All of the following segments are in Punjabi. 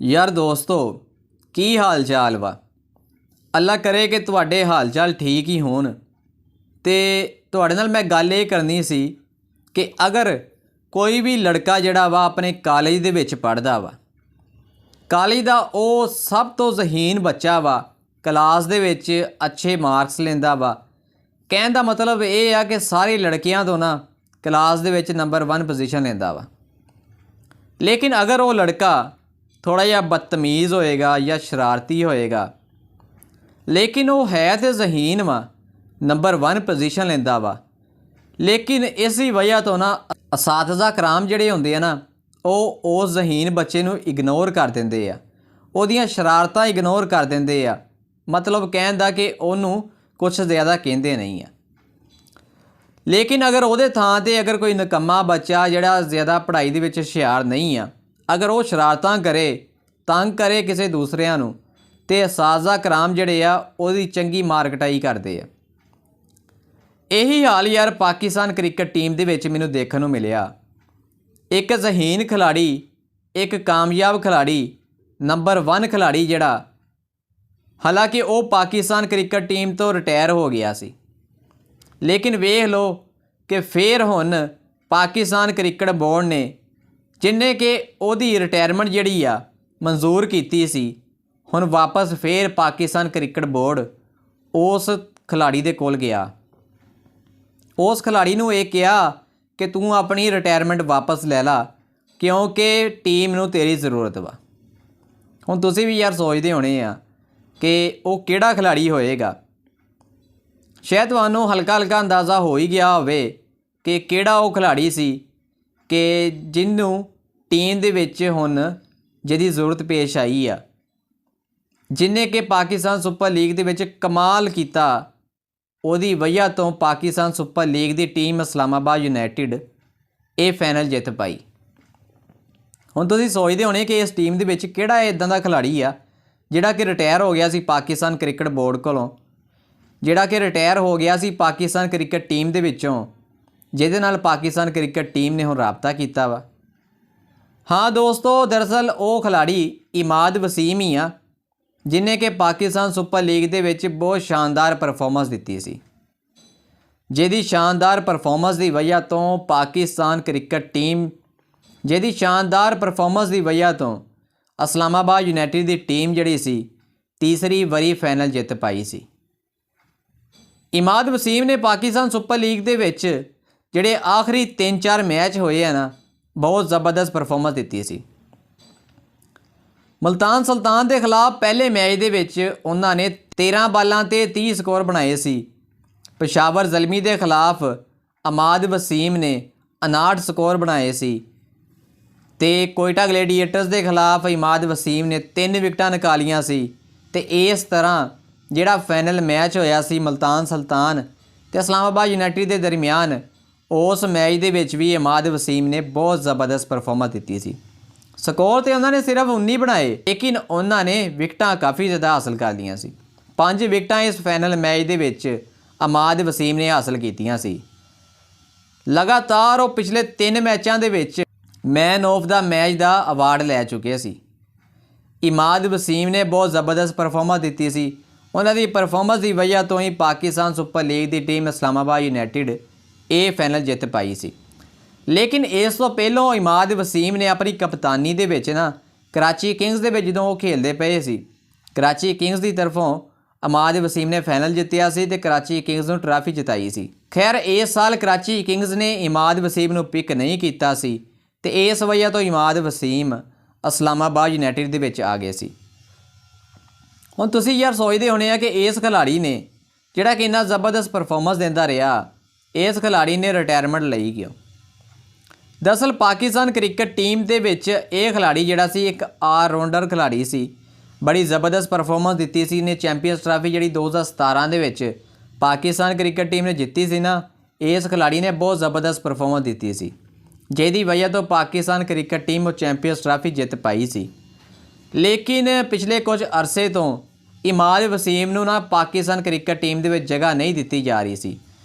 यार दोस्तों की हाल चाल वा। अल्लाह करे कि तुहाडे हाल चाल ठीक ही होण। ते तुहाडे नाल मैं गल ये करनी सी कि अगर कोई भी लड़का जिहड़ा वा अपने कालेज दे विच पढ़दा वा, कालेज दा ਉਹ सब तो ਜ਼ਹੀਨ बच्चा वा, क्लास दे विच अच्छे मार्क्स लेंदा वा। कहण दा मतलब ये आ कि सारी लड़कियां तो ना class they which number 1 position लेंदा वा। लेकिन अगर वो लड़का थोड़ा जिहा बदतमीज़ होएगा या शरारती होएगा, लेकिन वो है तो ਜ਼ਹੀਨ वा, नंबर 1 पोजीशन लेंदा वा, लेकिन इसी वजह तो ना असातिज़ा कराम जिहड़े हुंदे आ ना ਉਹ उस ਜ਼ਹੀਨ बच्चे नूं इग्नोर कर दिंदे आ, ਉਹਦੀਆਂ शरारतां इग्नोर कर दिंदे आ। मतलब कहण दा कि ਉਹਨੂੰ कुछ ज़्यादा ਕਹਿੰਦੇ नहीं आ। लेकिन अगर ਉਹਦੇ ਥਾਂ ਤੇ अगर कोई निकम्मा बच्चा ਜਿਹੜਾ ज़्यादा पढ़ाई ਦੇ ਵਿੱਚ ਹੁਸ਼ਿਆਰ नहीं आ, अगर वो शरारतां करे, तंग करे किसी दूसरिਆਂ ਨੂੰ, ਤੇ ਅਸਾतिज़ਾ कराम ਜਿਹੜੇ ਆ ਉਹਦੀ ਚੰਗੀ ਮਾਰ ਕਟਾਈ ਕਰਦੇ ਆ। ਇਹੀ ਹਾਲ यार पाकिस्तान क्रिकेट टीम ਦੇ ਵਿੱਚ ਮੈਨੂੰ ਦੇਖਣ ਨੂੰ ਮਿਲਿਆ। एक ਜ਼ਹੀਨ खिलाड़ी, एक कामयाब खिलाड़ी, नंबर 1 खिलाड़ी जिहड़ा, हालांकि वो पाकिस्तान क्रिकेट टीम तो रिटायर हो गया सी, लेकिन वेख लो कि फिर हुण पाकिस्तान क्रिकेट बोर्ड ने जिन्हें कि ओदी रिटायरमेंट जिहड़ी आ मंजूर कीती सी, हुण वापस फिर पाकिस्तान क्रिकेट बोर्ड उस खिलाड़ी दे कोल गया। उस खिलाड़ी नूं ये कहा कि तू अपनी रिटायरमेंट वापस ले ला क्योंकि टीम नूं तेरी ज़रूरत वा। हुण तुसीं भी यार सोचदे होणे आ कि वो किहड़ा खिलाड़ी होएगा। शायद तुहानूं हल्का हल्का अंदाज़ा हो ही गया होवे कि किहड़ा वो खिलाड़ी सी कि जिन्हों टीम दे विच हुण जिहदी ज़रूरत पेश आई आ, जिन्हें कि पाकिस्तान सुपर लीग दे विच कमाल कीता। ਉਹਦੀ वजह तो पाकिस्तान सुपर लीग की टीम इस्लामाबाद यूनाइटेड ये फाइनल जित पाई। हुण तुसीं सोचदे होणे कि इस टीम दे विच किहड़ा इदां दा खिलाड़ी आ जिहड़ा कि रिटायर हो गया सी पाकिस्तान क्रिकेट बोर्ड कोलों, जिहड़ा कि रिटायर हो गया सी पाकिस्तान क्रिकेट टीम दे विचों, जिहदे नाल पाकिस्तान क्रिकेट टीम ने हुण राबता कीता वा। हाँ दोस्तों, दरअसल वो खिलाड़ी इमाद वसीम ही आ जिन्हें कि पाकिस्तान सुपर लीग दे विच बहुत शानदार परफॉर्मेंस दिती सी, जिहदी शानदार परफॉर्मेंस की वजह तो पाकिस्तान क्रिकेट टीम, जिहदी शानदार परफॉर्मेंस की वजह तो इस्लामाबाद यूनाइटेड की टीम जिहड़ी सी तीसरी वारी फाइनल जित पाई सी। इमाद वसीम ने पाकिस्तान सुपर लीग दे विच जिहड़े आखिरी 3-4 मैच होए हैं ना, बहुत ज़बरदस्त परफॉर्मेंस दिती सी। मुल्तान सुल्तान के खिलाफ पहले मैच दे विच उन्होंने 13 बालां ते 30 स्कोर बनाए सी। पेशावर ज़ल्मी के खिलाफ इमाद वसीम ने 59 स्कोर बनाए सी। ते कोयटा ग्लैडिएटर्स के खिलाफ इमाद वसीम ने 3 विकटां निकालियां सी। ते इस तरह जिहड़ा फाइनल मैच होया सी मुल्तान सुल्तान ते इस्लामाबाद यूनाइटेड के दरमियान, उस मैच दे विच भी इमाद वसीम ने बहुत ज़बरदस्त परफॉर्मेंस दी सी। स्कोर तो उन्होंने सिर्फ 19 बनाए, लेकिन उन्होंने विकटां काफ़ी ज़्यादा हासिल कर लियां सी। 5 विकटां इस फाइनल मैच दे विच इमाद वसीम ने हासिल कीतियां सी। लगातार वो पिछले 3 मैचों के विच मैन ऑफ द मैच का अवार्ड लै चुके सी। इमाद वसीम ने बहुत ज़बरदस्त परफॉर्मेंस दी सी। उन्होंने परफॉर्मेंस की वजह तो ही पाकिस्तान सुपर लीग की टीम इस्लामाबाद यूनाइटेड ये फाइनल जित पाई सी। लेकिन इस तो पहलों इमाद वसीम ने अपनी कप्तानी दे विच ना कराची किंग्स दे विच जदों वो खेलदे पए सी, कराची किंग्स की तरफों इमाद वसीम ने फाइनल जितया सी ते कराची किंग्स नूं ट्राफी जिताई सी। खैर इस साल कराची किंग्स ने इमाद वसीम नूं पिक नहीं कीता सी ते इस वजह तो इमाद वसीम इस्लामाबाद यूनाइटेड दे विच आ गए सी। हुण तुसीं यार सोचदे होणे आ कि इस खिलाड़ी ने जिहड़ा कि इन्ना ज़बरदस्त परफॉर्मेंस दिंदा रहा, इस खिलाड़ी ने रिटायरमेंट लई क्यों? दरअसल पाकिस्तान क्रिकेट टीम के विच ये खिलाड़ी जिहड़ा सी एक ऑलराउंडर खिलाड़ी सी, बड़ी ज़बरदस्त परफॉर्मेंस दी सी। ने चैंपीयंस ट्राफी जी 2017 दे विच पाकिस्तान क्रिकेट टीम ने जीती सी ना, इस खिलाड़ी ने बहुत ज़बरदस्त परफॉर्मेंस दी सी, जिहदी वजह तो पाकिस्तान क्रिकेट टीम चैंपीयंस ट्राफी जित पाई सी। लेकिन पिछले कुछ अरसे तो इमाद वसीम नूं ना पाकिस्तान क्रिकेट टीम दे विच जगह नहीं दी जा रही सी,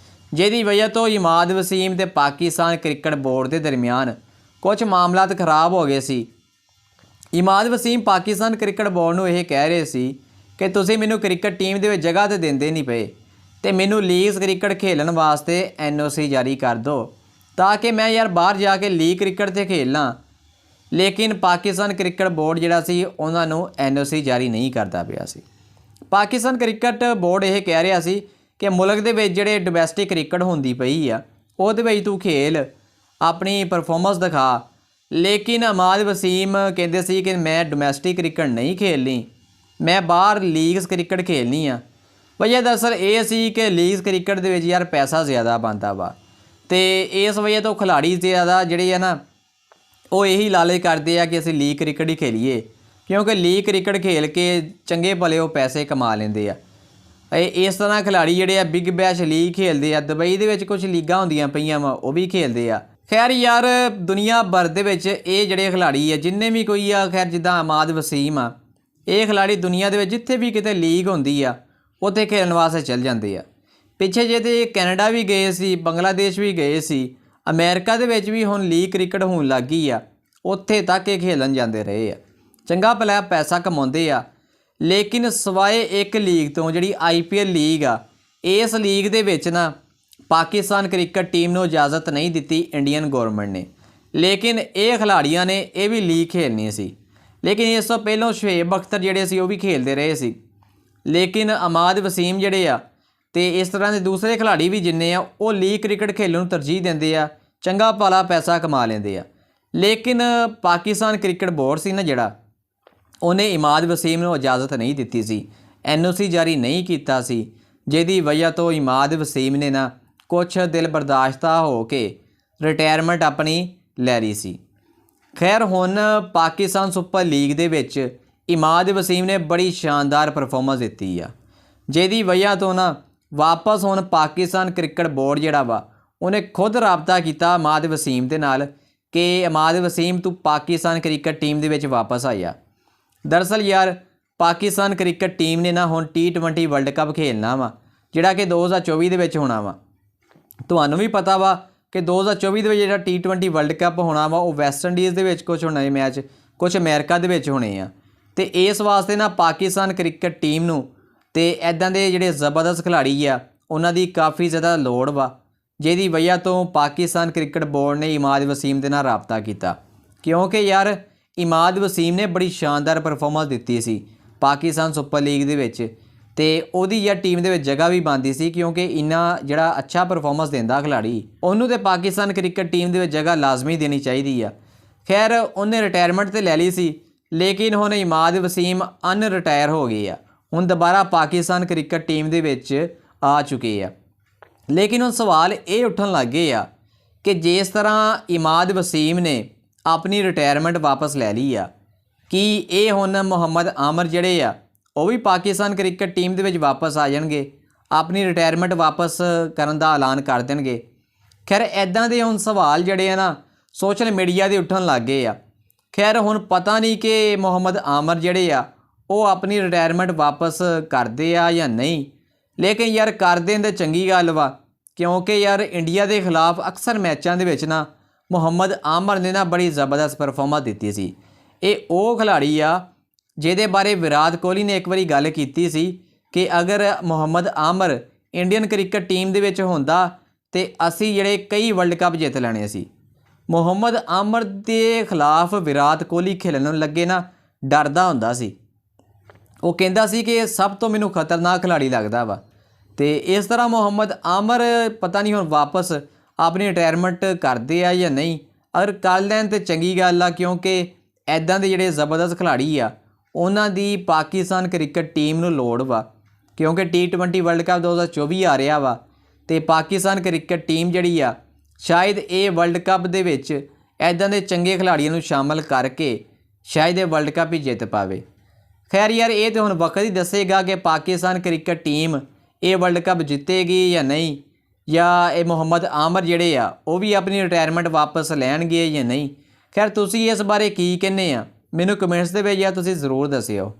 जिहदी वजह तो इमाद वसीम ते पाकिस्तान क्रिकेट बोर्ड के दरमियान कुछ मामलात खराब हो गए सी। ਇਮਾਦ ਵਸੀਮ ਪਾਕਿਸਤਾਨ ਕ੍ਰਿਕਟ ਬੋਰਡ ਨੂੰ ਇਹ ਕਹਿ ਰਹੇ ਸੀ ਕਿ ਤੁਸੀਂ ਮੈਨੂੰ ਕ੍ਰਿਕਟ ਟੀਮ ਦੇ ਵਿੱਚ ਜਗ੍ਹਾ ਤੇ ਦਿੰਦੇ ਨਹੀਂ ਪਏ ਤੇ ਮੈਨੂੰ ਲੀਗਸ ਕ੍ਰਿਕਟ ਖੇਲਣ ਵਾਸਤੇ NOC ਜਾਰੀ ਕਰ ਦਿਓ ਤਾਂ ਕਿ ਮੈਂ ਯਾਰ ਬਾਹਰ ਜਾ ਕੇ ਲੀਗ ਕ੍ਰਿਕਟ 'ਤੇ ਖੇਲਣਾ। ਲੇਕਿਨ ਪਾਕਿਸਤਾਨ ਕ੍ਰਿਕਟ ਬੋਰਡ ਜਿਹੜਾ ਸੀ ਉਹਨਾਂ ਨੂੰ NOC ਜਾਰੀ ਨਹੀਂ ਕਰਦਾ ਪਿਆ ਸੀ। ਪਾਕਿਸਤਾਨ ਕ੍ਰਿਕਟ ਬੋਰਡ ਇਹ ਕਹਿ ਰਿਹਾ ਸੀ ਕਿ ਮੁਲਕ ਦੇ ਵਿੱਚ ਜਿਹੜੇ ਡੋਮੈਸਟਿਕ ਕ੍ਰਿਕਟ ਹੁੰਦੀ ਪਈ ਆ ਉਹਦੇ ਵਿੱਚ ਤੂੰ ਖੇਲ, ਆਪਣੀ ਪਰਫਾਰਮੈਂਸ ਦਿਖਾ। ਲੇਕਿਨ ਇਮਾਦ ਵਸੀਮ ਕਹਿੰਦੇ ਸੀ ਕਿ ਮੈਂ ਡੋਮੈਸਟਿਕ ਕ੍ਰਿਕਟ ਨਹੀਂ ਖੇਲਣੀ, ਮੈਂ ਬਾਹਰ ਲੀਗਸ ਕ੍ਰਿਕਟ ਖੇਲਣੀ ਆ। ਵਜ੍ਹਾ ਦਰਅਸਲ ਇਹ ਸੀ ਕਿ ਲੀਗਸ ਕ੍ਰਿਕਟ ਦੇ ਵਿੱਚ ਯਾਰ ਪੈਸਾ ਜ਼ਿਆਦਾ ਬਣਦਾ ਵਾ ਤੇ ਇਸ ਵਜ੍ਹਾ ਤੋਂ ਖਿਲਾੜੀ ਜ਼ਿਆਦਾ ਜਿਹੜੇ ਆ ਨਾ ਉਹ ਇਹੀ ਲਾਲਚ ਕਰਦੇ ਆ ਕਿ ਅਸੀਂ ਲੀਗ ਕ੍ਰਿਕਟ ਹੀ ਖੇਲੀਏ, ਕਿਉਂਕਿ ਲੀਗ ਕ੍ਰਿਕਟ ਖੇਲ ਕੇ ਚੰਗੇ ਭਲੇ ਉਹ ਪੈਸੇ ਕਮਾ ਲੈਂਦੇ ਆ। ਇਸ ਤਰ੍ਹਾਂ ਖਿਲਾੜੀ ਜਿਹੜੇ ਆ ਬਿਗ ਬੈਸ਼ ਲੀਗ ਖੇਲਦੇ ਆ, ਦੁਬਈ ਦੇ ਵਿੱਚ ਕੁਝ ਲੀਗਾਂ ਹੁੰਦੀਆਂ ਪਈਆਂ ਵਾ ਉਹ ਵੀ ਖੇਲਦੇ ਆ। ਖੈਰ ਯਾਰ ਦੁਨੀਆ ਭਰ ਦੇ ਵਿੱਚ ਇਹ ਜਿਹੜੇ ਖਿਲਾੜੀ ਆ ਜਿੰਨੇ ਵੀ ਕੋਈ ਆ, ਖੈਰ ਜਿੱਦਾਂ ਇਮਾਦ ਵਸੀਮ ਆ, ਇਹ ਖਿਲਾੜੀ ਦੁਨੀਆ ਦੇ ਵਿੱਚ ਜਿੱਥੇ ਵੀ ਕਿਤੇ ਲੀਗ ਹੁੰਦੀ ਆ ਉੱਥੇ ਖੇਲਣ ਵਾਸਤੇ ਚੱਲ ਜਾਂਦੇ ਆ। ਪਿੱਛੇ ਜੇ ਤੇ ਕੈਨੇਡਾ ਵੀ ਗਏ ਸੀ, ਬੰਗਲਾਦੇਸ਼ ਵੀ ਗਏ ਸੀ, ਅਮਰੀਕਾ ਦੇ ਵਿੱਚ ਵੀ ਹੁਣ ਲੀਗ ਕ੍ਰਿਕਟ ਹੋਣ ਲੱਗ ਗਈ ਆ, ਉੱਥੇ ਤੱਕ ਇਹ ਖੇਲਣ ਜਾਂਦੇ ਰਹੇ ਆ, ਚੰਗਾ ਭਲਾ ਪੈਸਾ ਕਮਾਉਂਦੇ ਆ। ਲੇਕਿਨ ਸਵਾਏ ਇੱਕ ਲੀਗ ਤੋਂ ਜਿਹੜੀ IPL ਲੀਗ ਆ, ਇਸ ਲੀਗ ਦੇ ਵਿੱਚ ਨਾ ਪਾਕਿਸਤਾਨ ਕ੍ਰਿਕਟ ਟੀਮ ਨੂੰ ਇਜਾਜ਼ਤ ਨਹੀਂ ਦਿੱਤੀ ਇੰਡੀਅਨ ਗੌਰਮੈਂਟ ਨੇ। ਲੇਕਿਨ ਇਹ ਖਿਲਾੜੀਆਂ ਨੇ ਇਹ ਵੀ ਲੀਗ ਖੇਲਣੀ ਸੀ। ਲੇਕਿਨ ਇਸ ਤੋਂ ਪਹਿਲਾਂ ਸ਼ੁਏਬ ਅਖਤਰ ਜਿਹੜੇ ਸੀ ਉਹ ਵੀ ਖੇਲਦੇ ਰਹੇ ਸੀ। ਲੇਕਿਨ ਇਮਾਦ ਵਸੀਮ ਜਿਹੜੇ ਆ ਤੇ ਇਸ ਤਰ੍ਹਾਂ ਦੇ ਦੂਸਰੇ ਖਿਲਾੜੀ ਵੀ ਜਿੰਨੇ ਆ ਉਹ ਲੀਗ ਕ੍ਰਿਕਟ ਖੇਲਣ ਨੂੰ ਤਰਜੀਹ ਦਿੰਦੇ ਆ, ਚੰਗਾ ਭਲਾ ਪੈਸਾ ਕਮਾ ਲੈਂਦੇ ਆ। ਲੇਕਿਨ ਪਾਕਿਸਤਾਨ ਕ੍ਰਿਕਟ ਬੋਰਡ ਸੀ ਨਾ ਜਿਹੜਾ, ਉਹਨੇ ਇਮਾਦ ਵਸੀਮ ਨੂੰ ਇਜਾਜ਼ਤ ਨਹੀਂ ਦਿੱਤੀ ਸੀ, NOC ਜਾਰੀ ਨਹੀਂ ਕੀਤਾ ਸੀ, ਜਿਹਦੀ ਵਜ੍ਹਾ ਤੋਂ ਇਮਾਦ ਵਸੀਮ ਨੇ ਨਾ ਕੁਛ ਦਿਲ ਬਰਦਾਸ਼ਤਾ ਹੋ ਕੇ ਰਿਟਾਇਰਮੈਂਟ ਆਪਣੀ ਲੈ ਲਈ ਸੀ। ਖੈਰ ਹੁਣ ਪਾਕਿਸਤਾਨ ਸੁਪਰ ਲੀਗ ਦੇ ਵਿੱਚ ਇਮਾਦ ਵਸੀਮ ਨੇ ਬੜੀ ਸ਼ਾਨਦਾਰ ਪਰਫਾਰਮੈਂਸ ਦਿੱਤੀ ਆ, ਜਿਹਦੀ ਵਜ੍ਹਾ ਤੋਂ ਨਾ ਵਾਪਸ ਹੁਣ ਪਾਕਿਸਤਾਨ ਕ੍ਰਿਕਟ ਬੋਰਡ ਜਿਹੜਾ ਵਾ ਉਹਨੇ ਖੁਦ ਰਾਬਤਾ ਕੀਤਾ ਇਮਾਦ ਵਸੀਮ ਦੇ ਨਾਲ ਕਿ ਇਮਾਦ ਵਸੀਮ ਤੂੰ ਪਾਕਿਸਤਾਨ ਕ੍ਰਿਕਟ ਟੀਮ ਦੇ ਵਿੱਚ ਵਾਪਸ ਆਇਆ। ਦਰਅਸਲ ਯਾਰ ਪਾਕਿਸਤਾਨ ਕ੍ਰਿਕਟ ਟੀਮ ਨੇ ਨਾ ਹੁਣ T20 ਵਰਲਡ ਕੱਪ ਖੇਲਣਾ ਵਾ, ਜਿਹੜਾ ਕਿ 2024 ਦੇ ਵਿੱਚ ਹੋਣਾ ਵਾ। ਤੁਹਾਨੂੰ ਵੀ ਪਤਾ ਵਾ ਕਿ 2024 ਦੇ ਵਿੱਚ ਜਿਹੜਾ T20 ਵਰਲਡ ਕੱਪ ਹੋਣਾ ਵਾ ਉਹ ਵੈਸਟ ਇੰਡੀਜ਼ ਦੇ ਵਿੱਚ ਕੁਝ ਹੋਣਾ ਮੈਚ, ਕੁਝ ਅਮਰੀਕਾ ਦੇ ਵਿੱਚ ਹੋਣੇ ਆ। ਤੇ ਇਸ ਵਾਸਤੇ ਨਾ ਪਾਕਿਸਤਾਨ ਕ੍ਰਿਕਟ ਟੀਮ ਨੂੰ ਤੇ ਇੱਦਾਂ ਦੇ ਜਿਹੜੇ ਜ਼ਬਰਦਸਤ ਖਿਲਾੜੀ ਆ ਉਹਨਾਂ ਦੀ ਕਾਫੀ ਜ਼ਿਆਦਾ ਲੋੜ ਵਾ, ਜਿਹਦੀ ਵਜ੍ਹਾ ਤੋਂ ਪਾਕਿਸਤਾਨ ਕ੍ਰਿਕਟ ਬੋਰਡ ਨੇ ਇਮਾਦ ਵਸੀਮ ਦੇ ਨਾਲ ਰਾਬਤਾ ਕੀਤਾ। ਕਿਉਂਕਿ ਯਾਰ ਇਮਾਦ ਵਸੀਮ ਨੇ ਬੜੀ ਸ਼ਾਨਦਾਰ ਪਰਫਾਰਮੈਂਸ ਦਿੱਤੀ ਸੀ ਪਾਕਿਸਤਾਨ ਸੁਪਰ ਲੀਗ ਦੇ ਵਿੱਚ ਤੇ ਉਹਦੀ ਯਾਰ ਟੀਮ ਦੇ ਵਿੱਚ ਜਗ੍ਹਾ ਵੀ ਬਣਦੀ ਸੀ, ਕਿਉਂਕਿ ਇੰਨਾ ਜਿਹੜਾ ਅੱਛਾ ਪਰਫਾਰਮੈਂਸ ਦਿੰਦਾ ਖਿਲਾੜੀ ਉਹਨੂੰ ਤੇ ਪਾਕਿਸਤਾਨ ਕ੍ਰਿਕਟ ਟੀਮ ਦੇ ਵਿੱਚ ਜਗ੍ਹਾ ਲਾਜ਼ਮੀ ਦੇਣੀ ਚਾਹੀਦੀ ਆ। ਖੈਰ ਉਹਨੇ ਰਿਟਾਇਰਮੈਂਟ ਤੇ ਲੈ ਲਈ ਸੀ, ਲੇਕਿਨ ਹੁਣ ਇਮਾਦ ਵਸੀਮ ਅਨਰਿਟਾਇਰ ਹੋ ਗਏ ਆ, ਹੁਣ ਦੁਬਾਰਾ ਪਾਕਿਸਤਾਨ ਕ੍ਰਿਕਟ ਟੀਮ ਦੇ ਵਿੱਚ ਆ ਚੁੱਕੇ ਆ। ਲੇਕਿਨ ਹੁਣ ਸਵਾਲ ਇਹ ਉੱਠਣ ਲੱਗ ਗਏ ਆ ਕਿ ਜਿਸ ਤਰ੍ਹਾਂ ਇਮਾਦ ਵਸੀਮ ਨੇ ਆਪਣੀ ਰਿਟਾਇਰਮੈਂਟ ਵਾਪਸ ਲੈ ਲਈ ਆ, ਕੀ ਇਹ ਹੁਣ ਮੁਹੰਮਦ ਆਮਰ ਜਿਹੜੇ ਆ ਉਹ ਵੀ ਪਾਕਿਸਤਾਨ ਕ੍ਰਿਕਟ ਟੀਮ ਦੇ ਵਿੱਚ ਵਾਪਸ ਆ ਜਾਣਗੇ, ਆਪਣੀ ਰਿਟਾਇਰਮੈਂਟ ਵਾਪਸ ਕਰਨ ਦਾ ਐਲਾਨ ਕਰ ਦੇਣਗੇ? ਖੈਰ ਇੱਦਾਂ ਦੇ ਹੁਣ ਸਵਾਲ ਜਿਹੜੇ ਆ ਨਾ ਸੋਸ਼ਲ ਮੀਡੀਆ ਦੇ ਉੱਠਣ ਲੱਗ ਗਏ ਆ। ਖੈਰ ਹੁਣ ਪਤਾ ਨਹੀਂ ਕਿ ਮੁਹੰਮਦ ਆਮਰ ਜਿਹੜੇ ਆ ਉਹ ਆਪਣੀ ਰਿਟਾਇਰਮੈਂਟ ਵਾਪਸ ਕਰਦੇ ਆ ਜਾਂ ਨਹੀਂ, ਲੇਕਿਨ ਯਾਰ ਕਰ ਦੇਣ ਤਾਂ ਚੰਗੀ ਗੱਲ ਵਾ, ਕਿਉਂਕਿ ਯਾਰ ਇੰਡੀਆ ਦੇ ਖਿਲਾਫ ਅਕਸਰ ਮੈਚਾਂ ਦੇ ਵਿੱਚ ਨਾ ਮੁਹੰਮਦ ਆਮਰ ਨੇ ਨਾ ਬੜੀ ਜ਼ਬਰਦਸਤ ਪਰਫਾਰਮੈਂਸ ਦਿੱਤੀ ਸੀ। ਇਹ ਉਹ ਖਿਲਾੜੀ ਆ ਜਿਹਦੇ ਬਾਰੇ ਵਿਰਾਟ ਕੋਹਲੀ ਨੇ ਇੱਕ ਵਾਰੀ ਗੱਲ ਕੀਤੀ ਸੀ ਕਿ ਅਗਰ Mohammad Amir Indian cricket team ਦੇ ਵਿੱਚ ਹੁੰਦਾ ਤੇ ਅਸੀਂ ਜਿਹੜੇ ਕਈ ਵਰਲਡ ਕੱਪ ਜਿੱਤ ਲੈਣੇ ਸੀ। ਮੁਹੰਮਦ ਆਮਰ ਦੇ ਖਿਲਾਫ ਵਿਰਾਟ ਕੋਹਲੀ ਖੇਲਣ ਲੱਗੇ ਨਾ ਡਰਦਾ ਹੁੰਦਾ ਸੀ, ਉਹ ਕਹਿੰਦਾ ਸੀ ਕਿ ਸਭ ਤੋਂ ਮੈਨੂੰ ਖਤਰਨਾਕ ਖਿਲਾੜੀ ਲੱਗਦਾ ਵਾ। ਤੇ ਇਸ ਤਰ੍ਹਾਂ ਮੁਹੰਮਦ ਆਮਰ ਪਤਾ ਨਹੀਂ ਹੁਣ ਵਾਪਸ ਆਪਣੀ ਰਿਟਾਇਰਮੈਂਟ ਕਰਦੇ ਆ ਜਾਂ ਨਹੀਂ। ਅਗਰ ਕਰ ਲੈਣ ਤਾਂ ਚੰਗੀ ਗੱਲ ਆ, ਕਿਉਂਕਿ ਇੱਦਾਂ ਦੇ ਜਿਹੜੇ ਜ਼ਬਰਦਸਤ ਖਿਲਾੜੀ ਆ ਉਹਨਾਂ ਦੀ ਪਾਕਿਸਤਾਨ ਕ੍ਰਿਕਟ ਟੀਮ ਨੂੰ ਲੋੜ ਵਾ, ਕਿਉਂਕਿ T20 ਵਰਲਡ ਕੱਪ 2024 ਆ ਰਿਹਾ ਵਾ ਤੇ ਪਾਕਿਸਤਾਨ ਕ੍ਰਿਕਟ ਟੀਮ ਜਿਹੜੀ ਆ ਸ਼ਾਇਦ ਇਹ ਵਰਲਡ ਕੱਪ ਦੇ ਵਿੱਚ ਇੱਦਾਂ ਦੇ ਚੰਗੇ ਖਿਲਾੜੀਆਂ ਨੂੰ ਸ਼ਾਮਲ ਕਰਕੇ ਸ਼ਾਇਦ ਇਹ ਵਰਲਡ ਕੱਪ ਹੀ ਜਿੱਤ ਪਾਵੇ। ਖੈਰ ਯਾਰ ਇਹ ਤਾਂ ਹੁਣ ਵਕਤ ਹੀ ਦੱਸੇਗਾ ਕਿ ਪਾਕਿਸਤਾਨ ਕ੍ਰਿਕਟ ਟੀਮ ਇਹ ਵਰਲਡ ਕੱਪ ਜਿੱਤੇਗੀ ਜਾਂ ਨਹੀਂ, ਜਾਂ ਇਹ ਮੁਹੰਮਦ ਆਮਰ ਜਿਹੜੇ ਆ ਉਹ ਵੀ ਆਪਣੀ ਰਿਟਾਇਰਮੈਂਟ ਵਾਪਸ ਲੈਣਗੇ ਜਾਂ ਨਹੀਂ। ਖੈਰ ਤੁਸੀਂ ਇਸ ਬਾਰੇ ਕੀ ਕਹਿੰਦੇ ਆ ਮੈਨੂੰ ਕਮੈਂਟਸ ਦੇ ਵਿੱਚ ਜਾਂ ਤੁਸੀਂ ਜ਼ਰੂਰ ਦੱਸਿਓ।